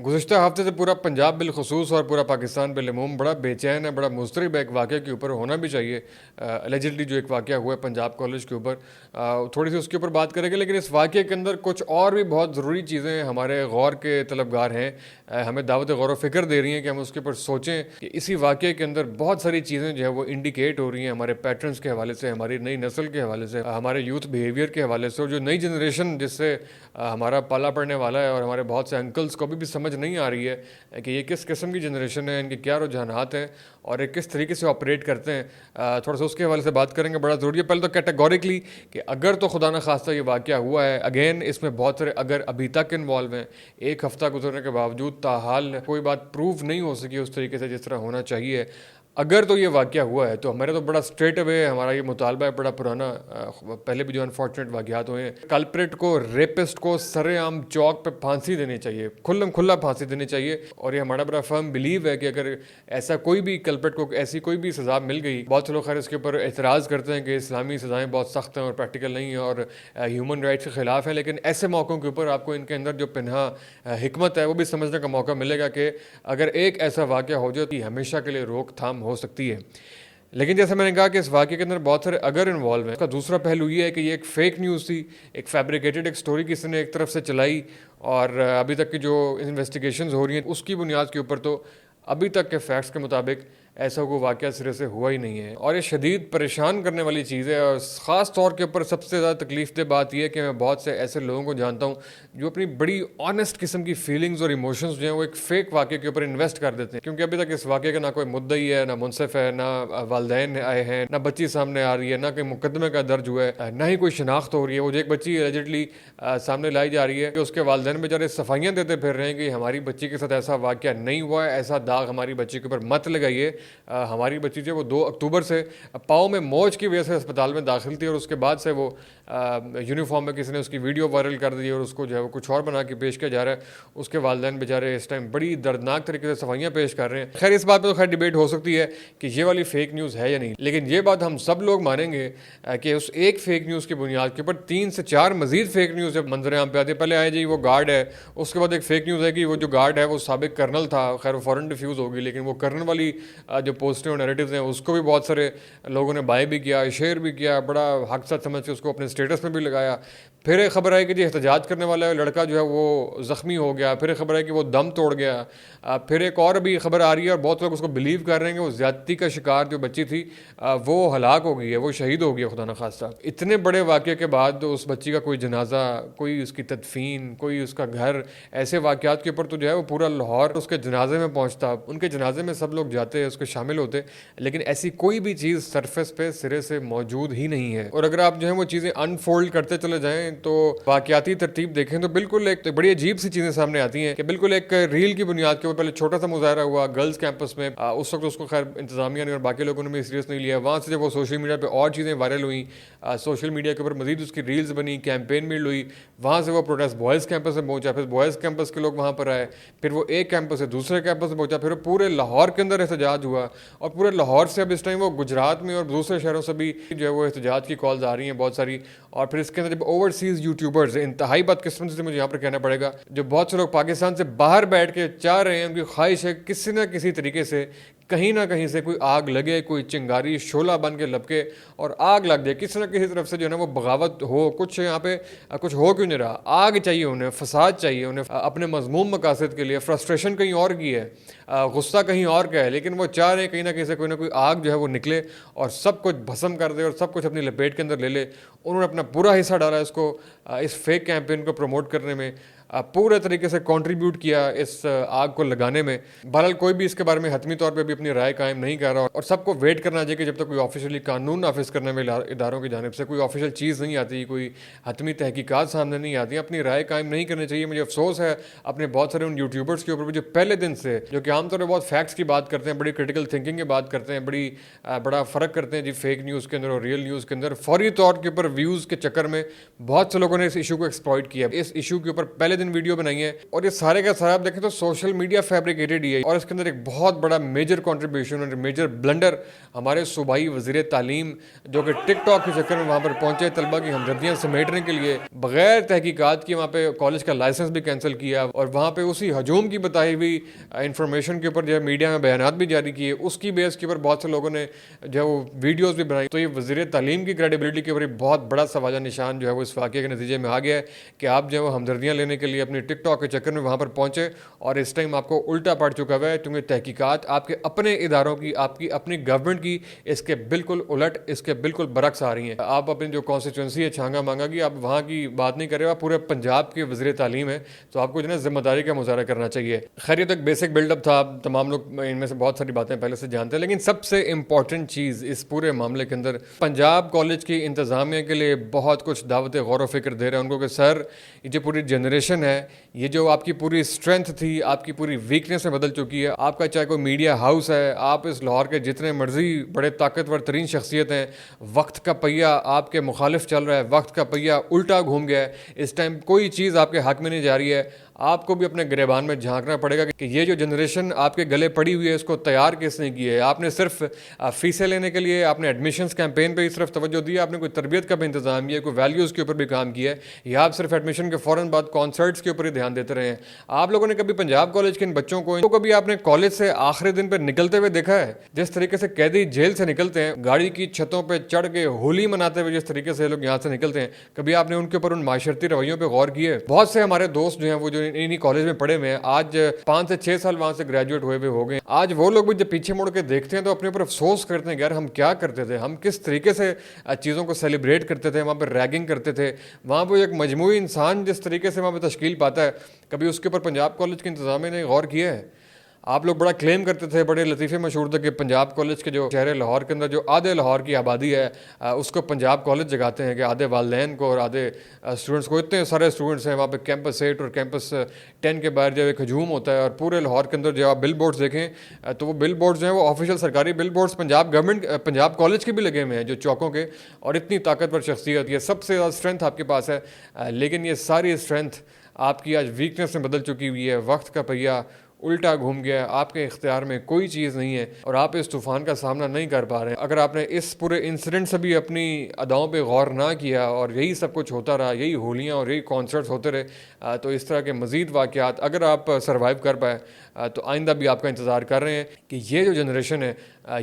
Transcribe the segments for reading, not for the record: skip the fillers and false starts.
گزشتہ ہفتے سے پورا پنجاب بالخصوص اور پورا پاکستان بالعموم بڑا بے چین ہے، بڑا مضطرب ہے ایک واقعے کے اوپر، ہونا بھی چاہیے۔ الیجڈلی جو ایک واقعہ ہوا ہے پنجاب کالج کے اوپر، تھوڑی سی اس کے اوپر بات کریں گے، لیکن اس واقعے کے اندر کچھ اور بھی بہت ضروری چیزیں ہمارے غور کے طلبگار ہیں، ہمیں دعوت غور و فکر دے رہی ہیں کہ ہم اس کے اوپر سوچیں کہ اسی واقعے کے اندر بہت ساری چیزیں جو ہے وہ انڈیکیٹ ہو رہی ہیں ہمارے پیٹرنس کے حوالے سے، ہماری نئی نسل کے حوالے سے، ہمارے یوتھ بیہیویئر کے حوالے سے، اور جو نئی جنریشن جس سے ہمارا پالا پڑنے والا ہے، اور ہمارے بہت سے انکلس کو بھی سمجھ نہیں آ رہی ہے کہ یہ کس قسم کی جنریشن ہے، ان کے کیا رجحانات ہیں اور یہ کس طریقے سے آپریٹ کرتے ہیں۔ تھوڑا سا اس کے حوالے سے بات کریں گے، بڑا ضروری ہے۔ پہلے تو کیٹیگوریکلی کہ اگر تو خدا نخواستہ یہ واقعہ ہوا ہے، اگین اس میں بہت سارے اگر ابھی تک انوالو ہیں، ایک ہفتہ گزرنے کے باوجود تاحال کوئی بات پروف نہیں ہو سکی اس طریقے سے جس طرح ہونا چاہیے۔ اگر تو یہ واقعہ ہوا ہے تو ہمارے تو بڑا اسٹریٹ اوے ہمارا یہ مطالبہ ہے، بڑا پرانا، پہلے بھی جو انفارچونیٹ واقعات ہوئے ہیں، کلپریٹ کو، ریپسٹ کو سر عام چوک پہ پھانسی دینی چاہیے، کھلا پھانسی دینی چاہیے۔ اور یہ ہمارا بڑا فرم بلیو ہے کہ اگر ایسا کوئی بھی کلپریٹ کو ایسی کوئی بھی سزا مل گئی، بہت سے لوگ خیر اس کے اوپر اعتراض کرتے ہیں کہ اسلامی سزائیں بہت سخت ہیں اور پریکٹیکل نہیں ہیں اور ہیومن رائٹس کے خلاف ہیں، لیکن ایسے موقعوں کے اوپر آپ کو ان کے اندر جو پنہا حکمت ہے وہ بھی سمجھنے کا موقع ملے گا کہ اگر ایک ایسا واقعہ ہو جائے تو ہمیشہ کے لیے روک تھام ہو سکتی ہے۔ لیکن جیسے میں نے کہا کہ اس واقعے کے اندر بہت سارے اگر انوالو ہیں۔ اس کا دوسرا پہلو یہ ہے کہ یہ ایک فیک نیوز تھی، ایک فیبریکیٹڈ ایک سٹوری کسی نے ایک طرف سے چلائی، اور ابھی تک کی جو انویسٹیگیشنز ہو رہی ہیں اس کی بنیاد کے اوپر تو ابھی تک کے فیکٹس کے مطابق ایسا کوئی واقعہ سرے سے ہوا ہی نہیں ہے، اور یہ شدید پریشان کرنے والی چیز ہے۔ اور خاص طور کے اوپر سب سے زیادہ تکلیف دہ بات یہ ہے کہ میں بہت سے ایسے لوگوں کو جانتا ہوں جو اپنی بڑی آنیسٹ قسم کی فیلنگز اور ایموشنز جو ہیں وہ ایک فیک واقعے کے اوپر انویسٹ کر دیتے ہیں، کیونکہ ابھی تک اس واقعے کا نہ کوئی مدعی ہے، نہ منصف ہے، نہ والدین آئے ہیں، نہ بچی سامنے آ رہی ہے، نہ کوئی مقدمے کا درج ہوا ہے، نہ ہی کوئی شناخت ہو رہی ہے۔ وہ جو ایک بچی ایلیجڈلی سامنے لائی جا رہی ہے کہ اس کے والدین بیچارے صفائیاں دیتے پھر رہے ہیں کہ ہماری بچی کے ساتھ ایسا واقعہ نہیں ہوا ہے، ایسا داغ ہماری بچی کے اوپر مت لگائیے۔ ہماری بچی جو وہ 2 اکتوبر سے پاؤں میں موچ کی وجہ سے اسپتال میں داخل تھی، اور اس کے بعد سے وہ یونیفارم میں کسی نے اس کی ویڈیو وائرل کر دی اور اس کو جو ہے وہ کچھ اور بنا کے پیش کیا جا رہا ہے۔ اس کے والدین بیچارے اس ٹائم بڑی دردناک طریقے سے صفائیاں پیش کر رہے ہیں۔ خیر اس بات پہ تو خیر ڈیبیٹ ہو سکتی ہے کہ یہ والی فیک نیوز ہے یا نہیں، لیکن یہ بات ہم سب لوگ مانیں گے کہ اس ایک فیک نیوز کی بنیاد کے اوپر 3 سے 4 مزید فیک نیوز جب منظر عام پہ آتی ہے۔ پہلے آئے جی وہ گارڈ ہے، اس کے بعد ایک فیک نیوز ہے کہ وہ جو گارڈ ہے وہ سابق کرنل تھا، خیر وہ فوراً ڈیفیوز ہوگی، لیکن وہ کرنل والی جو پوسٹیں اور نیریٹیوز ہیں اس کو بھی بہت سارے لوگوں نے بائی بھی کیا، شیئر بھی کیا، بڑا حق ساتھ سمجھ کے اس کو اپنے اسٹیٹس میں بھی لگایا۔ پھر ایک خبر آئی کہ جی احتجاج کرنے والا لڑکا جو ہے وہ زخمی ہو گیا، پھر ایک خبر آئی کہ وہ دم توڑ گیا، پھر ایک اور بھی خبر آ رہی ہے اور بہت لوگ اس کو بلیو کر رہے ہیں کہ وہ زیادتی کا شکار جو بچی تھی وہ ہلاک ہو گئی ہے، وہ شہید ہو گیا خدا نخواستہ۔ اتنے بڑے واقعے کے بعد اس بچی کا کوئی جنازہ، کوئی اس کی تدفین، کوئی اس کا گھر، ایسے واقعات کے اوپر تو جو ہے وہ پورا لاہور اس کے جنازے میں پہنچتا، ان کے جنازے میں سب لوگ جاتے، اس کے شامل ہوتے، لیکن ایسی کوئی بھی چیز سرفیس پہ سرے سے موجود ہی نہیں ہے۔ اور اگر آپ جو ہے وہ چیزیں انفولڈ کرتے چلے جائیں تو واقعاتی ترتیب دیکھیں تو بالکل ایک بڑی عجیب سی چیزیں سامنے آتی ہیں کہ بالکل ایک ریل کی بنیاد کے اوپر پہلے چھوٹا سا مظاہرہ ہوا گرلز کیمپس میں، اس وقت اس کو خیر انتظامیہ نے اور باقی لوگوں نے بھی سیریس نہیں لیا۔ وہاں سے جب وہ سوشل میڈیا پہ اور چیزیں وائرل ہوئیں، سوشل میڈیا کے اوپر مزید اس کی ریلز بنی، کیمپین بھی ہوئی، وہاں سے وہ پروٹیسٹ بوائز کیمپس میں پہنچا، پھر بوائز کیمپس کے لوگ وہاں پر آئے، پھر وہ ایک کیمپس سے دوسرے کیمپس میں پہنچا، پھر پورے لاہور کے اندر احتجاج ہوا، اور پورے لاہور سے اب اس ٹائم وہ گجرات میں اور دوسرے شہروں سے بھی جو ہے وہ احتجاج کی کالز آ رہی ہیں بہت ساری۔ اور پھر اس کے اندر جب اوورسیز یوٹیوبرز، انتہائی بدقسمتی سے مجھے یہاں پر کہنا پڑے گا، جو بہت سے لوگ پاکستان سے باہر بیٹھ کے چاہ رہے ہیں، ان کی خواہش ہے کسی نہ کسی طریقے سے کہیں نہ کہیں سے کوئی آگ لگے، کوئی چنگاری شعلہ بن کے لپکے اور آگ لگ جائے، کسی نہ کسی طرف سے جو ہے نا وہ بغاوت ہو۔ کچھ یہاں پہ کچھ ہو کیوں نہیں رہا، آگ چاہیے انہیں، فساد چاہیے انہیں اپنے مذموم مقاصد کے لیے، فرسٹریشن کہیں اور کی ہے، غصہ کہیں اور کا ہے، لیکن وہ چاہ رہے ہیں کہیں نہ کہیں سے کوئی نہ کوئی آگ جو ہے وہ نکلے اور سب کچھ بھسم کر دے اور سب کچھ اپنی لپیٹ کے اندر لے لے۔ انہوں نے اپنا پورا حصہ ڈالا اس کو، اس فیک کیمپین کو پروموٹ کرنے میں، پورے طریقے سے کنٹریبیوٹ کیا اس آگ کو لگانے میں۔ بہرحال کوئی بھی اس کے بارے میں حتمی طور پہ بھی اپنی رائے قائم نہیں کر رہا، اور سب کو ویٹ کرنا چاہیے کہ جب تک کوئی آفیشیلی قانون نافذ کرنے میں اداروں کی جانب سے کوئی آفیشیل چیز نہیں آتی، کوئی حتمی تحقیقات سامنے نہیں آتی، اپنی رائے قائم نہیں کرنی چاہیے۔ مجھے افسوس ہے اپنے بہت سارے ان یوٹیوبرس کے اوپر بھی جو پہلے دن سے، جو کہ عام طور پہ بہت فیکٹس کی بات کرتے ہیں، بڑی کرٹیکل تھنکنگ کی بات کرتے ہیں، بڑا فرق کرتے ہیں جی فیک نیوز کے اندر اور ریئل نیوز کے اندر، فوری طور کے اوپر ویوز کے چکر میں بہت سے لوگوں نے اس ایشو کو ایکسپلائٹ کیا۔ اس ایشو کے اوپر پہلے پہلے دن ویڈیو بنائی ہے, اور یہ سارے کا سارا آپ دیکھیں تو سوشل میڈیا فیبریکیٹڈ ہی ہے. اور اس کے اندر ایک بہت بڑا میجر کنٹریبیوشن اور میجر بلنڈر ہمارے صوبائی وزیر تعلیم جو کہ ٹک ٹاک کے چکر میں وہاں پر پہنچے طلبہ کی ہمدردیاں سمیٹنے کے لیے, بغیر تحقیقات کی وہاں پہ کالج کا لائسنس بھی کینسل کیا, اور وہاں پہ اسی ہجوم کی بتائی ہوئی انفارمیشن کے اوپر جو ہے میڈیا میں بیانات بھی جاری کیے, اس کی بیس کے اوپر بہت سے لوگوں نے جو ہے وہ ویڈیوز بھی بنائی. تو یہ وزیر تعلیم کی کریڈیبلٹی کے اوپر بہت بڑا سوال نشان جو ہے وہ اس واقعے کے نتیجے میں آ گیا ہے کہ آپ جو ہے وہ ہمدردیاں لینے کے لیے اپنی ٹک ٹاک کے چکر میں وہاں پر پہنچے, اور اس ٹائم آپ کو الٹا پڑ چکا ہوا ہے, کیونکہ تحقیقات آپ کے اپنے اداروں کی, آپ کی اپنی گورنمنٹ کی اس کے بالکل الٹ, اس کے بالکل برعکس آ رہی ہیں. آپ اپنی جو کانسٹیچوئنسی ہے چھانگا مانگا کی, آپ وہاں کی بات نہیں کر رہے, آپ پورے پنجاب کے وزیر تعلیم ہے, تو آپ کو جو ہے ذمہ داری کا مظاہرہ کرنا چاہیے. خیر یہ تو ایک بیسک بلڈ اپ تھا, تمام لوگ ان میں سے بہت ساری باتیں پہلے سے جانتے ہیں, لیکن سب سے امپورٹنٹ چیز اس پورے معاملے کے اندر پنجاب کالج کی انتظامیہ کے لیے بہت کچھ دعوت غور و فکر دے رہے ہیں ان کو کہ سر یہ جو پوری جنریشن ہے, یہ جو آپ کی پوری اسٹرینتھ تھی آپ کی پوری ویکنیس میں بدل چکی ہے. آپ کا چاہے کوئی میڈیا ہاؤس ہے, آپ اس لاہور کے جتنے مرضی بڑے طاقتور ترین شخصیت ہیں, وقت کا پہیہ آپ کے مخالف چل رہا ہے, وقت کا پہیہ الٹا گھوم گیا ہے, اس ٹائم کوئی چیز آپ کے حق میں نہیں جا رہی ہے. آپ کو بھی اپنے گریبان میں جھانکنا پڑے گا کہ یہ جو جنریشن آپ کے گلے پڑی ہوئی ہے اس کو تیار کس نے کی ہے. آپ نے صرف فیسیں لینے کے لیے آپ نے ایڈمیشنز کیمپین پہ ہی صرف توجہ دی, آپ نے کوئی تربیت کا بھی انتظام کیا, کوئی ویلیوز کے اوپر بھی کام کیا ہے, یا آپ صرف ایڈمیشن کے فوراً بعد کانسرٹس کے اوپر ہی دھیان دیتے رہے ہیں. آپ لوگوں نے کبھی پنجاب کالج کے ان بچوں کو کبھی آپ نے کالج سے آخری دن پہ نکلتے ہوئے دیکھا ہے؟ جس طریقے سے قیدی جیل سے نکلتے ہیں, گاڑی کی چھتوں پہ چڑھ کے ہولی مناتے ہوئے جس طریقے سے لوگ یہاں سے نکلتے ہیں, کبھی آپ نے ان کے اوپر ان معاشرتی رویوں پہ غور کیے؟ بہت سے ہمارے دوست جو ہیں وہ جو انہی کالج میں پڑھے ہوئے ہیں, آج 5 سے 6 سال وہاں سے گریجویٹ ہوئے ہو گئے. آج وہ لوگ بھی جب پیچھے مڑ کے دیکھتے ہیں تو اپنے اوپر افسوس کرتے ہیں کہ یار ہم کیا کرتے تھے, ہم کس طریقے سے چیزوں کو سیلیبریٹ کرتے تھے, وہاں پہ ریگنگ کرتے تھے, وہاں پہ ایک مجموعی انسان جس طریقے سے وہاں پہ تشکیل پاتا ہے, کبھی اس کے اوپر پنجاب کالج کے انتظامیہ نے غور کیا ہے؟ آپ لوگ بڑا کلیم کرتے تھے, بڑے لطیفے مشہور تھے کہ پنجاب کالج کے جو شہر لاہور کے اندر جو آدھے لاہور کی آبادی ہے اس کو پنجاب کالج جگاتے ہیں, کہ آدھے والدین کو اور آدھے اسٹوڈنٹس کو, اتنے سارے اسٹوڈنٹس ہیں وہاں پہ. کیمپس 8 اور کیمپس 10 کے باہر جو ایک ہجوم ہوتا ہے, اور پورے لاہور کے اندر جو آپ بل بورڈز دیکھیں تو وہ بل بورڈز جو ہیں وہ آفیشیل سرکاری billboards Punjab government Punjab college کے بھی لگے ہوئے ہیں جو چوکوں کے, اور اتنی طاقتور شخصیت, یہ سب سے زیادہ اسٹرینتھ آپ کے پاس ہے, لیکن یہ ساری اسٹرینتھ آپ کی آج ویکنیس میں بدل چکی ہوئی ہے. وقت کا پہیہ الٹا گھوم گیا, آپ کے اختیار میں کوئی چیز نہیں ہے اور آپ اس طوفان کا سامنا نہیں کر پا رہے ہیں. اگر آپ نے اس پورے انسیڈنٹ سے بھی اپنی اداؤں پہ غور نہ کیا اور یہی سب کچھ ہوتا رہا, یہی ہولیاں اور یہی کانسرٹس ہوتے رہے, تو اس طرح کے مزید واقعات اگر آپ سروائیو کر پائے تو آئندہ بھی آپ کا انتظار کر رہے ہیں کہ یہ جو جنریشن ہے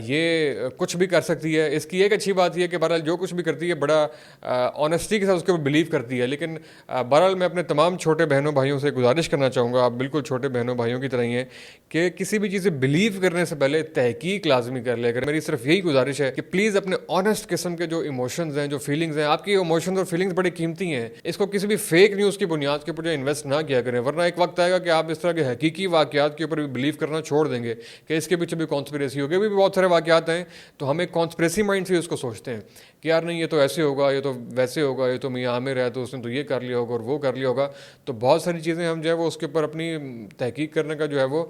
یہ کچھ بھی کر سکتی ہے. اس کی ایک اچھی بات یہ ہے کہ بہرحال جو کچھ بھی کرتی ہے بڑا آنیسٹی کے ساتھ اس کے اوپر بلیو کرتی ہے. لیکن بہرحال میں اپنے تمام چھوٹے بہنوں بھائیوں سے گزارش کرنا چاہوں گا, آپ بالکل چھوٹے بہنوں بھائیوں کی طرح ہی ہیں, کہ کسی بھی چیز سے بلیو کرنے سے پہلے تحقیق لازمی کر لے کر. میری صرف یہی گزارش ہے کہ پلیز اپنے آنیسٹ قسم کے جو ایموشنز ہیں, جو فیلنگز ہیں, آپ کی ایموشنز اور فیلنگز بڑی قیمتی ہیں, اس کو کسی بھی فیک نیوز کی بنیاد کے اوپر جو انویسٹ نہ کیا کریں, ورنہ ایک وقت آئے گا کہ آپ اس طرح کے حقیقی واقعات کے اوپر بھی بلیو کرنا چھوڑ دیں گے کہ اس کے پیچھے بھی کانسپریسی ہوگی. بھی بہت سارے واقعات ہیں تو ہم ایک کانسپریسی مائنڈ سے اس کو سوچتے ہیں کہ یار نہیں یہ تو ایسے ہوگا, یہ تو ویسے ہوگا, یہ تو میاں عامر ہے تو اس نے تو یہ کر لیا ہوگا اور وہ کر لیا ہوگا. تو بہت ساری چیزیں ہم جو ہے وہ اس کے اوپر اپنی تحقیق کرنے کا جو ہے وہ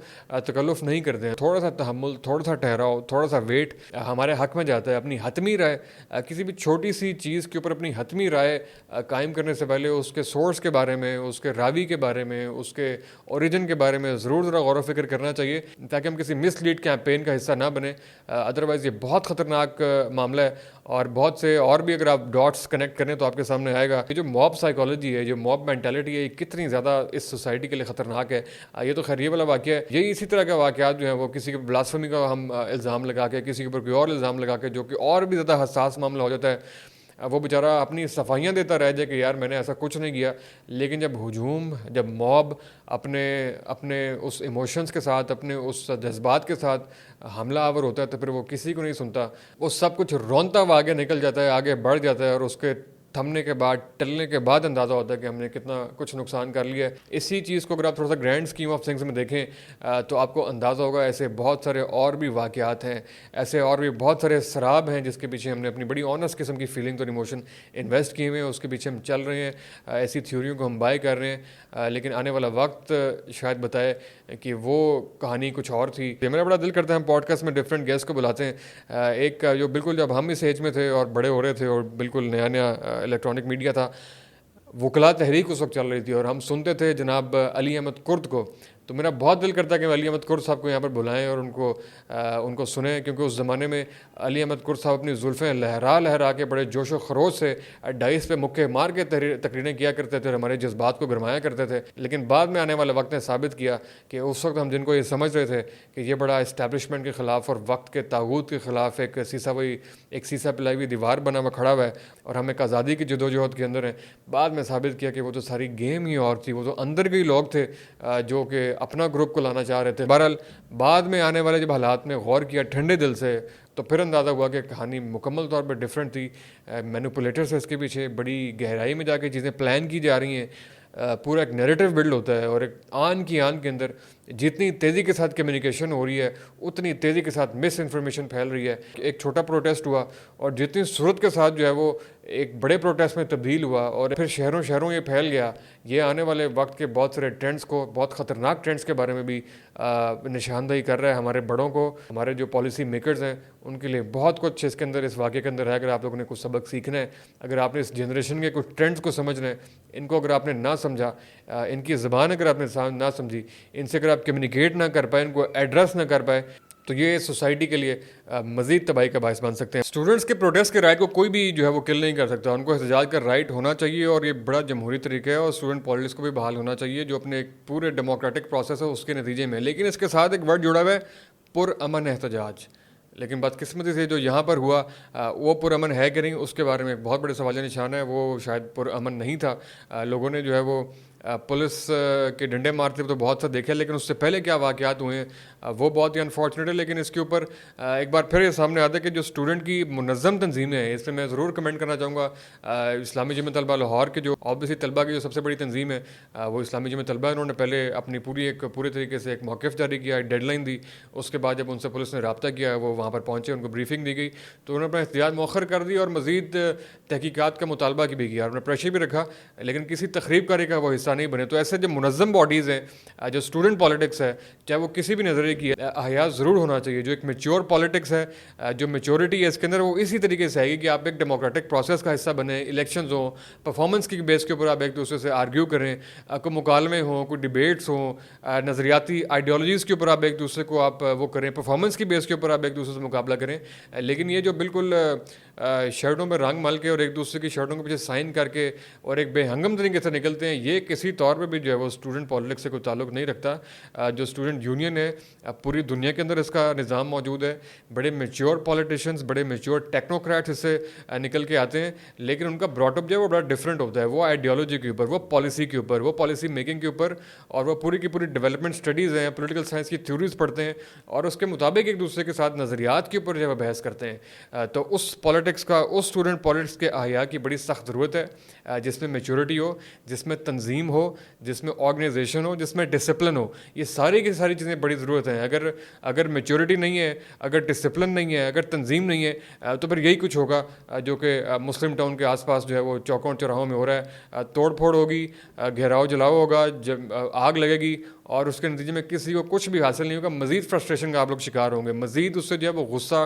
تکلف نہیں کرتے ہیں. تھوڑا سا تحمل, تھوڑا سا ٹھہراؤ, تھوڑا سا ویٹ ہمارے حق میں جاتا ہے. اپنی حتمی رائے, کسی بھی چھوٹی سی چیز کے اوپر اپنی حتمی رائے قائم کرنے سے پہلے اس کے سورس کے بارے میں, اس کے راوی کے بارے میں, اس کے اوریجن کے بارے میں ضرور ذرا غور و فکر کرنا چاہیے, تاکہ ہم کسی مس لیڈ کیمپین کا حصہ نہ بنے. ادروائز یہ بہت خطرناک معاملہ ہے, اور بہت سے اور بھی اگر آپ ڈاٹس کنیکٹ کریں تو آپ کے سامنے آئے گا کہ جو موب سائیکالوجی ہے, جو موب مینٹیلٹی ہے, یہ کتنی زیادہ اس سوسائٹی کے لیے خطرناک ہے. یہ تو خیر یہ والا واقعہ ہے. یہی اسی طرح کے واقعات جو ہیں وہ کسی کے بلاسفمی کا ہم الزام لگا کے, کسی کے اوپر کوئی اور الزام لگا کے, جو کہ اور بھی زیادہ حساس معاملہ ہو جاتا ہے, وہ بیچارہ اپنی صفائیاں دیتا رہ جائے کہ یار میں نے ایسا کچھ نہیں کیا. لیکن جب ہجوم, جب موب اپنے اس ایموشنز کے ساتھ, اپنے اس جذبات کے ساتھ حملہ آور ہوتا ہے تو پھر وہ کسی کو نہیں سنتا, وہ سب کچھ رونتا ہوا آگے نکل جاتا ہے, آگے بڑھ جاتا ہے, اور اس کے تھمنے کے بعد, ٹلنے کے بعد اندازہ ہوتا ہے کہ ہم نے کتنا کچھ نقصان کر لیا ہے. اسی چیز کو اگر آپ تھوڑا سا گرینڈ اسکیم آف تھنگس میں دیکھیں تو آپ کو اندازہ ہوگا ایسے بہت سارے اور بھی واقعات ہیں, ایسے اور بھی بہت سارے سراب ہیں جس کے پیچھے ہم نے اپنی بڑی آنیسٹ قسم کی فیلنگ اور ایموشن انویسٹ کیے ہوئے ہیں, اس کے پیچھے ہم چل رہے ہیں, ایسی تھیوریوں کو ہم بائی کر رہے ہیں. لیکن آنے والا وقت شاید بتائے کہ وہ کہانی کچھ اور تھی. میرا بڑا دل کرتا ہے ہم پوڈ کاسٹ میں ڈفرینٹ گیسٹ کو بلاتے ہیں. ایک جو بالکل جب ہم اس ایج میں تھے اور بڑے ہو رہے تھے اور بالکل نیا الیکٹرانک میڈیا تھا, وکلا تحریک اس وقت چل رہی تھی اور ہم سنتے تھے جناب علی احمد کرد کو. تو میرا بہت دل کرتا ہے کہ علی احمد کرد صاحب کو یہاں پر بلائیں اور ان کو سنیں, کیونکہ اس زمانے میں علی احمد کرد صاحب اپنی زلفیں لہرا کے بڑے جوش و خروش سے ڈائس پہ مکے مار کے تقریریں کیا کرتے تھے اور ہمارے جذبات کو گرمایا کرتے تھے. لیکن بعد میں آنے والے وقت نے ثابت کیا کہ اس وقت ہم جن کو یہ سمجھ رہے تھے کہ یہ بڑا اسٹیبلشمنٹ کے خلاف اور وقت کے طاغوت کے خلاف ایک سیسا پلائی ہوئی دیوار بنا ہوا کھڑا ہوا ہے اور ہم ایک آزادی کی جدوجہد کے اندر ہیں, بعد میں ثابت کیا کہ وہ تو ساری گیم ہی اور تھی, وہ تو اندر کے ہی لوگ تھے جو کہ اپنا گروپ کو لانا چاہ رہے تھے. بہرحال بعد میں آنے والے جب حالات میں غور کیا ٹھنڈے دل سے تو پھر اندازہ ہوا کہ کہانی مکمل طور پہ ڈیفرنٹ تھی. مینوپولیٹرس ہے اس کے پیچھے, بڑی گہرائی میں جا کے چیزیں پلان کی جا رہی ہیں, پورا ایک نیریٹو بلڈ ہوتا ہے اور ایک آن کے اندر جتنی تیزی کے ساتھ کمیونیکیشن ہو رہی ہے اتنی تیزی کے ساتھ مس انفارمیشن پھیل رہی ہے. ایک چھوٹا پروٹیسٹ ہوا اور جتنی صورت کے ساتھ جو ہے وہ ایک بڑے پروٹیسٹ میں تبدیل ہوا اور پھر شہروں یہ پھیل گیا. یہ آنے والے وقت کے بہت سارے ٹرینڈز کو, بہت خطرناک ٹرینڈز کے بارے میں بھی نشاندہی کر رہا ہے. ہمارے بڑوں کو, ہمارے جو پالیسی میکرز ہیں ان کے لیے بہت کچھ اس کے اندر, اس واقعے کے اندر ہے. اگر آپ لوگوں نے کچھ سبق سیکھنا ہے, اگر آپ نے اس جنریشن کے کچھ ٹرینڈز کو سمجھنا ہے, ان کو اگر آپ نے نہ سمجھا, ان کی زبان اگر آپ نے نہ سمجھی, ان سے اگر آپ کمیونیکیٹ نہ کر پائے, ان کو ایڈریس نہ کر پائے, تو یہ سوسائٹی کے لیے مزید تباہی کا باعث بن سکتے ہیں. اسٹوڈنٹس کے پروٹیسٹ کے رائٹ کو کوئی بھی جو ہے وہ کل نہیں کر سکتا. ان کو احتجاج کا رائٹ ہونا چاہیے اور یہ بڑا جمہوری طریقہ ہے, اور اسٹوڈنٹ پالیٹکس کو بھی بحال ہونا چاہیے جو اپنے ایک پورے ڈیموکریٹک پروسیس ہے اس کے نتیجے میں. لیکن اس کے ساتھ ایک ورڈ جڑا ہوا ہے, پرامن احتجاج. لیکن بدقسمتی سے جو یہاں پر ہوا وہ پرامن ہے کہ نہیں, اس کے بارے میں ایک بہت بڑے سوالیہ نشان ہے. وہ شاید پرامن نہیں تھا. لوگوں نے جو ہے وہ پولیس کے ڈنڈے مارتے ہوئے تو بہت سا دیکھا, لیکن اس سے پہلے کیا واقعات ہوئے ہیں وہ بہت ہی انفارچونیٹ ہے. لیکن اس کے اوپر ایک بار پھر یہ سامنے آتا ہے کہ جو اسٹوڈنٹ کی منظم تنظیمیں ہیں, اس پہ میں ضرور کمنٹ کرنا چاہوں گا. اسلامی جمعیت طلبہ لاہور کے جو آبویسلی طلبہ کی جو سب سے بڑی تنظیم ہے وہ اسلامی جمعیت طلبہ, انہوں نے پہلے اپنی پورے طریقے سے ایک موقف جاری کیا, ایک ڈیڈ لائن دی. اس کے بعد جب ان سے پولیس نے رابطہ کیا, وہ وہاں پر پہنچے, ان کو بریفنگ دی گئی تو انہوں نے اپنا احتجاج مؤخر کر دی اور مزید تحقیقات کا مطالبہ بھی کیا, اور انہوں نے پریشر بھی رکھا, لیکن کسی تخریب کاری کا وہ حصہ نہیں بنے. تو ایسے جو منظم باڈیز ہیں, جو اسٹوڈنٹ پالیٹکس ہے, چاہے وہ کسی بھی نظریے کی ہے, احیاء ضرور ہونا چاہیے. جو ایک میچور پالیٹکس ہے, جو میچورٹی ہے اس کے اندر, وہ اسی طریقے سے آئے گی کہ آپ ایک ڈیموکریٹک پروسیس کا حصہ بنیں, الیکشنز ہوں, پرفارمنس کی بیس کے اوپر آپ ایک دوسرے سے آرگیو کریں, کوئی مکالمے ہوں, کوئی ڈیبیٹس ہوں, نظریاتی آئیڈیالوجیز کے اوپر آپ ایک دوسرے کو آپ وہ کریں, پرفارمنس کی بیس کے اوپر آپ ایک دوسرے سے مقابلہ کریں. لیکن یہ جو بالکل شرٹوں میں رنگ مل کے اور ایک دوسرے کی شرٹوں کے پیچھے سائن کر کے اور ایک بے ہنگم طریقے سے نکلتے ہیں, یہ کسی طور پہ بھی جو ہے وہ اسٹوڈنٹ پالیٹکس سے کوئی تعلق نہیں رکھتا. جو اسٹوڈنٹ یونین ہے پوری دنیا کے اندر اس کا نظام موجود ہے, بڑے میچور پالیٹیشینس, بڑے میچور ٹیکنوکریٹس اس سے نکل کے آتے ہیں, لیکن ان کا براٹ اپ جو ہے وہ بڑا ڈفرینٹ ہوتا ہے. وہ آئیڈیالوجی کے اوپر, وہ پالیسی کے اوپر, وہ پالیسی میکنگ کے اوپر, اور وہ پوری کی پوری ڈیولپمنٹ اسٹڈیز ہیں, پولیٹیکل سائنس کی تھیوریز پڑھتے ہیں اور اس کے مطابق ایک دوسرے کے ساتھ نظریات کے اوپر جو ہے بحث کرتے ہیں. تو اس پالیٹکس کا, اس اسٹوڈنٹ پالیٹکس کے احیاء کی بڑی سخت ضرورت ہے, جس میں میچورٹی ہو, جس میں تنظیم ہو, جس میں آرگنائزیشن ہو, جس میں ڈسپلن ہو. یہ ساری کی ساری چیزیں بڑی ضرورت ہیں. اگر میچورٹی نہیں ہے, اگر ڈسپلن نہیں ہے, اگر تنظیم نہیں ہے, تو پھر یہی کچھ ہوگا جو کہ مسلم ٹاؤن کے آس پاس جو ہے وہ چوکوں چوراہوں میں ہو رہا ہے. توڑ پھوڑ ہوگی, گھیراؤ جلاؤ ہوگا, آگ لگے گی اور اس کے نتیجے میں کسی کو کچھ بھی حاصل نہیں ہوگا. مزید فرسٹریشن کا آپ لوگ شکار ہوں گے, مزید اس سے جو ہے وہ غصہ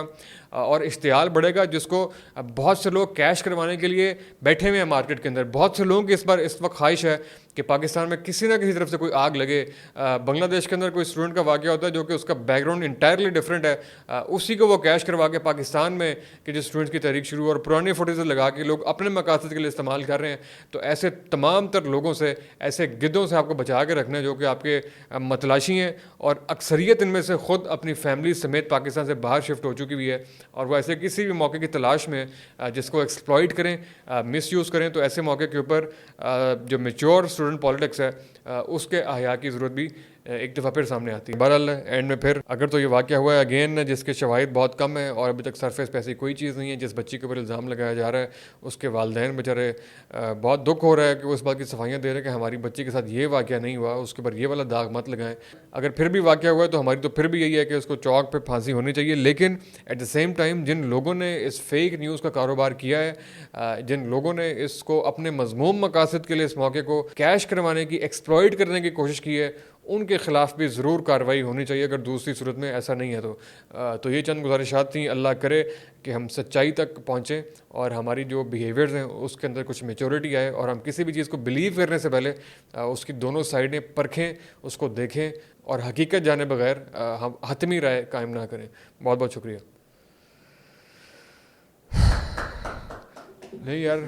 اور اشتعال بڑھے گا, جس کو بہت سے لوگ کیش کروانے کے لیے بیٹھے ہوئے ہیں مارکیٹ کے اندر. بہت سے لوگوں کی اس وقت خواہش ہے کہ پاکستان میں کسی نہ کسی طرف سے کوئی آگ لگے. بنگلہ دیش کے اندر کوئی اسٹوڈنٹ کا واقعہ ہوتا ہے جو کہ اس کا بیک گراؤنڈ انٹائرلی ڈفرینٹ ہے, اسی کو وہ کیش کروا کے پاکستان میں کہ جو اسٹوڈنٹس کی تحریک شروع اور پرانی فوٹیز لگا کے لوگ اپنے مقاصد کے لیے استعمال کر رہے ہیں. تو ایسے تمام تر لوگوں سے, ایسے گدوں سے آپ کو بچا کے رکھنا ہے جو کہ آپ کے متلاشی ہیں, اور اکثریت ان میں سے خود اپنی فیملی سمیت پاکستان سے باہر شفٹ ہو چکی ہوئی ہے, اور وہ ایسے کسی بھی موقع کی تلاش میں جس کو ایکسپلائٹ کریں, مس یوز کریں. تو ایسے موقع کے اوپر جو میچور اسٹوڈنٹ پالیٹکس ہے اس کے احیاء کی ضرورت بھی ایک دفعہ پھر سامنے آتی ہے. بہرحال اینڈ میں پھر اگر تو یہ واقعہ ہوا ہے اگین جس کے شواہد بہت کم ہیں اور ابھی تک سرفیس پہ ایسی کوئی چیز نہیں ہے, جس بچی کے اوپر الزام لگایا جا رہا ہے اس کے والدین بیچارے بہت دکھ ہو رہا ہے کہ وہ اس بات کی صفائیاں دے رہے ہیں کہ ہماری بچی کے ساتھ یہ واقعہ نہیں ہوا, اس کے اوپر یہ والا داغ مت لگائیں. اگر پھر بھی واقعہ ہوا ہے تو ہماری تو پھر بھی یہی ہے کہ اس کو چوک پہ پھانسی ہونی چاہیے. لیکن ایٹ دا سیم ٹائم جن لوگوں نے اس فیک نیوز کا کاروبار کیا ہے, جن لوگوں نے اس کو اپنے مذموم مقاصد کے لیے اس موقع کو کیش کروانے کی, ایکسپلائٹ کرنے کی کوشش کی ہے, ان کے خلاف بھی ضرور کارروائی ہونی چاہیے اگر دوسری صورت میں ایسا نہیں ہے تو یہ چند گزارشات تھیں. اللہ کرے کہ ہم سچائی تک پہنچیں اور ہماری جو بیہیویئرز ہیں اس کے اندر کچھ میچورٹی آئے اور ہم کسی بھی چیز کو بلیو کرنے سے پہلے اس کی دونوں سائڈیں پرکھیں, اس کو دیکھیں اور حقیقت جانے بغیر ہم حتمی رائے قائم نہ کریں. بہت بہت شکریہ. نہیں یار